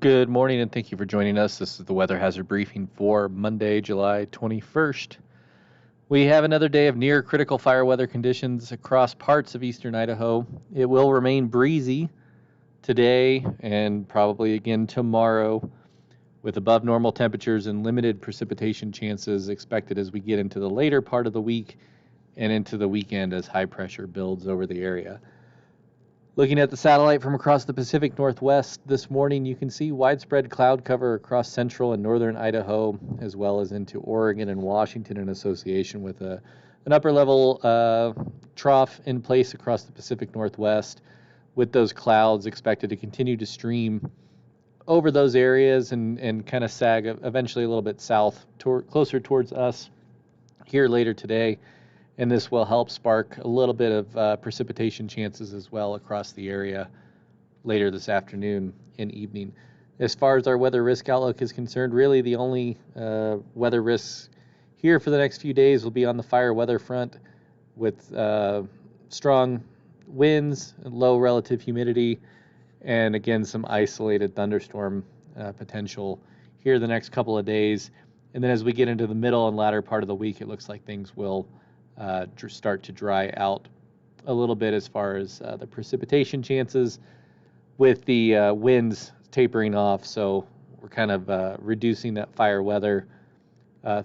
Good morning and thank you for joining us. This is the weather hazard briefing for Monday, July 21st. We have another day of near critical fire weather conditions across parts of eastern Idaho. It will remain breezy today and probably again tomorrow, with above normal temperatures and limited precipitation chances expected as we get into the later part of the week and into the weekend as high pressure builds over the area. Looking at the satellite from across the Pacific Northwest this morning, you can see widespread cloud cover across central and northern Idaho, as well as into Oregon and Washington in association with an upper level trough in place across the Pacific Northwest, with those clouds expected to continue to stream over those areas and kind of sag eventually a little bit south, closer towards us here later today. And this will help spark a little bit of precipitation chances as well across the area later this afternoon and evening. As far as our weather risk outlook is concerned, really the only weather risks here for the next few days will be on the fire weather front, with strong winds, low relative humidity, and again some isolated thunderstorm potential here the next couple of days. And then as we get into the middle and latter part of the week, it looks like things will start to dry out a little bit as far as the precipitation chances, with the winds tapering off. So we're kind of reducing that fire weather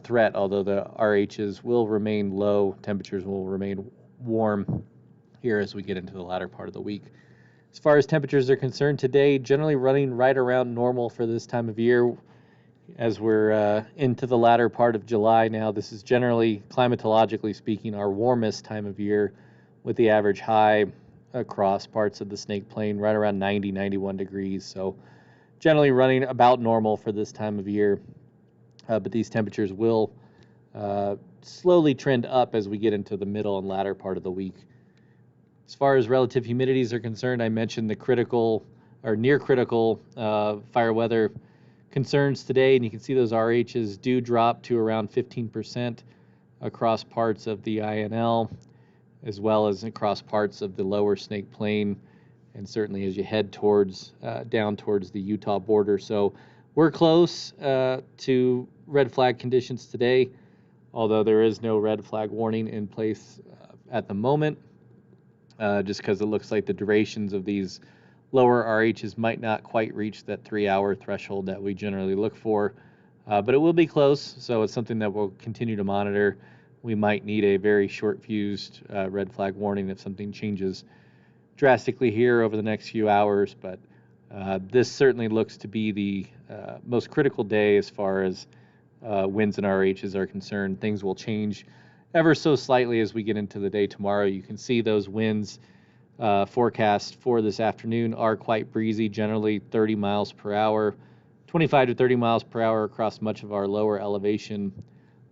threat, although the RHs will remain low, temperatures will remain warm here as we get into the latter part of the week. As far as temperatures are concerned, today generally running right around normal for this time of year. As we're into the latter part of July now, this is generally, climatologically speaking, our warmest time of year, with the average high across parts of the Snake Plain right around 90, 91 degrees. So generally running about normal for this time of year. But these temperatures will slowly trend up as we get into the middle and latter part of the week. As far as relative humidities are concerned, I mentioned the critical or near critical fire weather concerns today, and you can see those RHs do drop to around 15% across parts of the INL, as well as across parts of the lower Snake Plain, and certainly as you head towards down towards the Utah border. So we're close to red flag conditions today, although there is no red flag warning in place at the moment, just because it looks like the durations of these lower RHs might not quite reach that 3-hour threshold that we generally look for, but it will be close, so it's something that we'll continue to monitor. We might need a very short-fused red flag warning if something changes drastically here over the next few hours, but this certainly looks to be the most critical day as far as winds and RHs are concerned. Things will change ever so slightly as we get into the day tomorrow. You can see those winds forecast for this afternoon are quite breezy, generally 30 miles per hour, 25 to 30 miles per hour across much of our lower elevation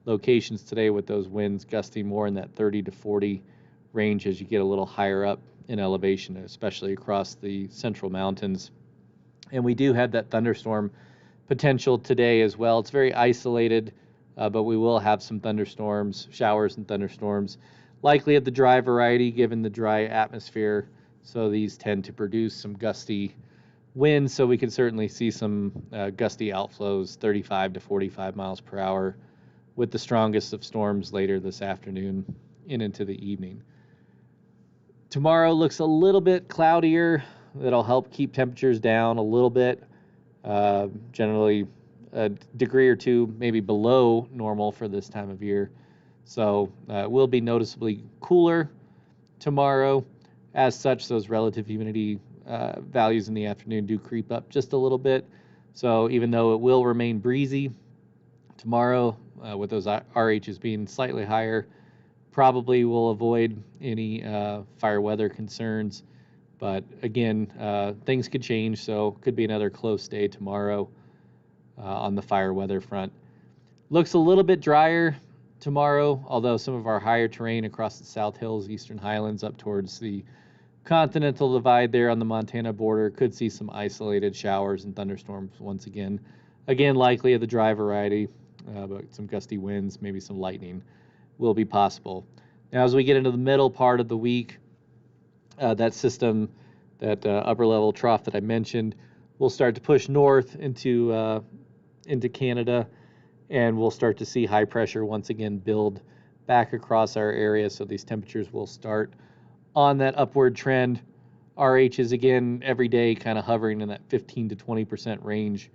locations today, with those winds gusting more in that 30 to 40 range as you get a little higher up in elevation, especially across the central mountains. And we do have that thunderstorm potential today as well. It's very isolated, but we will have some thunderstorms, showers and thunderstorms, likely of the dry variety given the dry atmosphere. So these tend to produce some gusty winds, so we can certainly see some gusty outflows, 35 to 45 miles per hour, with the strongest of storms later this afternoon and into the evening. Tomorrow looks a little bit cloudier. That'll help keep temperatures down a little bit, generally a degree or two maybe below normal for this time of year. So it will be noticeably cooler tomorrow. As such, those relative humidity values in the afternoon do creep up just a little bit. So even though it will remain breezy tomorrow, with those RHs being slightly higher, probably will avoid any fire weather concerns. But again, things could change, so could be another close day tomorrow on the fire weather front. Looks a little bit drier tomorrow, although some of our higher terrain across the South Hills, Eastern Highlands, up towards the Continental Divide there on the Montana border could see some isolated showers and thunderstorms once again. Again, likely of the dry variety, but some gusty winds, maybe some lightning will be possible. Now, as we get into the middle part of the week, that system, that upper level trough that I mentioned, will start to push north into Canada, and we'll start to see high pressure once again build back across our area. So these temperatures will start on that upward trend. RH is again every day kind of hovering in that 15 to 20% range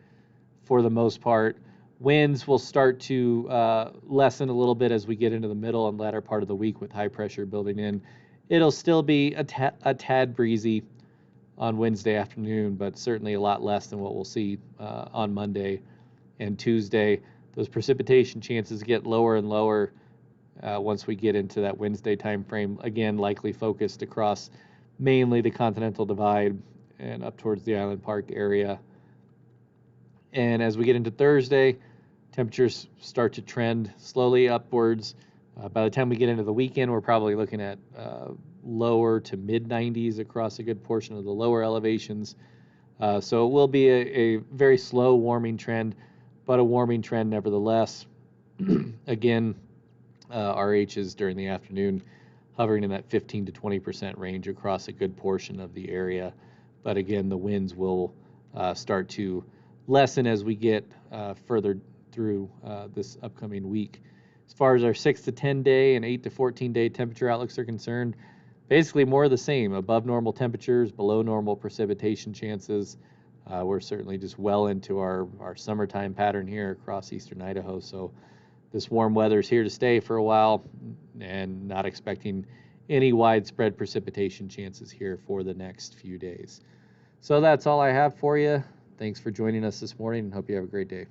for the most part. Winds will start to lessen a little bit as we get into the middle and latter part of the week with high pressure building in. It'll still be a tad breezy on Wednesday afternoon, but certainly a lot less than what we'll see on Monday and Tuesday. Those precipitation chances get lower and lower once we get into that Wednesday time frame. Again, likely focused across mainly the Continental Divide and up towards the Island Park area. And as we get into Thursday, temperatures start to trend slowly upwards. By the time we get into the weekend, we're probably looking at lower to mid 90s across a good portion of the lower elevations. So it will be a very slow warming trend, but a warming trend nevertheless. Again, RHs during the afternoon hovering in that 15 to 20% range across a good portion of the area. But again, the winds will start to lessen as we get further through this upcoming week. As far as our 6 to 10 day and 8 to 14 day temperature outlooks are concerned, basically more of the same, above normal temperatures, below normal precipitation chances. We're certainly just well into our summertime pattern here across eastern Idaho. So this warm weather is here to stay for a while, and not expecting any widespread precipitation chances here for the next few days. So that's all I have for you. Thanks for joining us this morning, and hope you have a great day.